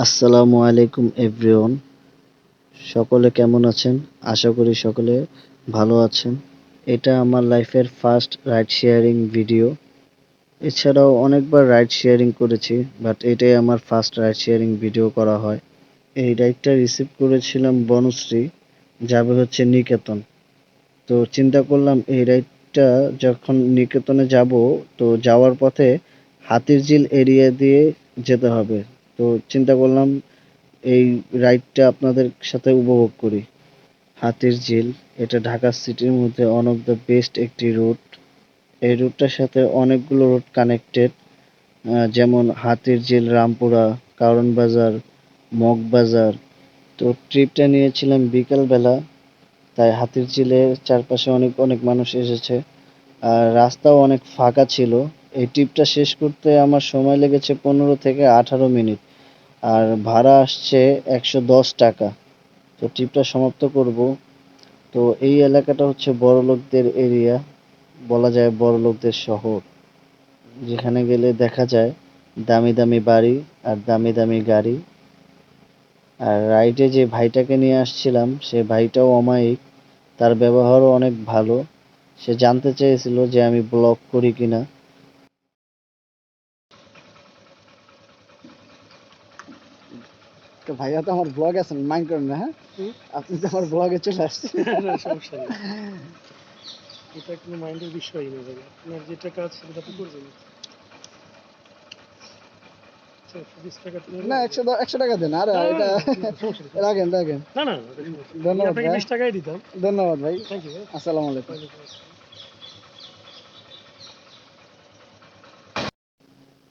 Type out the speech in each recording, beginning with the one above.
আসসালামু আলাইকুম এভরিওয়ান। সকলে কেমন আছেন? আশা করি সকলে ভালো আছেন। এটা আমার লাইফের ফার্স্ট রাইড শেয়ারিং ভিডিও। এছাড়াও অনেকবার রাইড শেয়ারিং করেছি, বাট এটাই আমার ফার্স্ট রাইড শেয়ারিং ভিডিও করা হয়। এই রাইডটা রিসিভ করেছিলাম বনশ্রী, যাবে হচ্ছে নিকেতন। তো চিন্তা করলাম এই রাইডটা যখন নিকেতনে যাব, তো যাওয়ার পথে হাতিরঝিল এরিয়া দিয়ে যেতে হবে। তো চিন্তা করলাম এই রাইডটা আপনাদের সাথে উপভোগ করি। হাতিরঝিল এটা ঢাকা সিটির মধ্যে ওয়ান অফ দ্য বেস্ট একটি রুট। এই রুটটার সাথে অনেকগুলো রুট কানেক্টেড, যেমন হাতিরঝিল, রামপুরা, কারণ বাজার, মগবাজার। তো ট্রিপটা নিয়েছিলাম বিকালবেলা, তাই হাতিরঝিলের চারপাশে অনেক অনেক মানুষ এসেছে, আর রাস্তাও অনেক ফাঁকা ছিল। এই ট্রিপটা শেষ করতে আমার সময় লেগেছে 15 থেকে 18 মিনিট, আর ভাড়া আসছে 110 টাকা। তো ট্রিপটা সমাপ্ত করব। তো এই এলাকাটা হচ্ছে বড়লোকদের এরিয়া, বলা যায় বড়লোকদের শহর, যেখানে গেলে দেখা যায় দামি দামি বাড়ি আর দামি দামি গাড়ি। আর রাইডে যে ভাইটাকে নিয়ে আসছিলাম সে ভাইটাও অমায়িক, তার ব্যবহারও অনেক ভালো। সে জানতে চেয়েছিল যে আমি ব্লগ করি কিনা। তো ভাইয়া তো আমার ব্লগ আছেন, মাইন্ড করেন না? হ্যাঁ, আপনি তো আমার ব্লগে চলে আসছেন। সমস্যা নেই, এটা কোনো মাইন্ডের বিষয়ই না ভাই। আপনার যেটা কাজ সেটা আপনি করবেন। আচ্ছা, 120 টাকা না, 100 টাকা দেন। আর এটা সমস্যা নেই, রাখেন রাখেন। না না ওটা সমস্যা নেই। আমি ধন্যবাদ আপনাকে ভাই, 20 টাকাই দিতাম। ধন্যবাদ ভাই। থ্যাংক ইউ ভাই। আসসালামু আলাইকুম। ওয়ালাইকুম আসসালাম।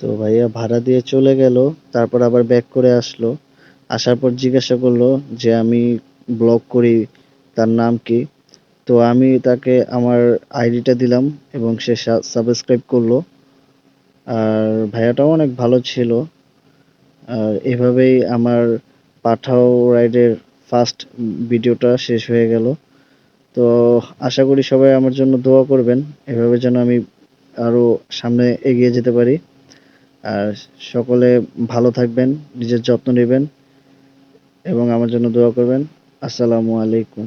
তো ভাইয়া ভাড়া দিয়ে চলে গেল, তারপর আবার ব্যাক করে আসলো। আসার পর জিজ্ঞাসা করলো যে আমি ব্লগ করি, তার নাম কি। তো আমি তাকে আমার আইডিটা দিলাম এবং সে সাবস্ক্রাইব করলো। আর ভাইয়াটাও অনেক ভালো ছিল। আর এভাবেই আমার পাঠাও রাইডের ফার্স্ট ভিডিওটা শেষ হয়ে গেল। তো আশা করি সবাই আমার জন্য দোয়া করবেন, এভাবে যেন আমি আরো সামনে এগিয়ে যেতে পারি। আর সকলে ভালো থাকবেন, নিজের যত্ন নেবেন এবং আমার জন্য দোয়া করবেন। আসসালামু আলাইকুম।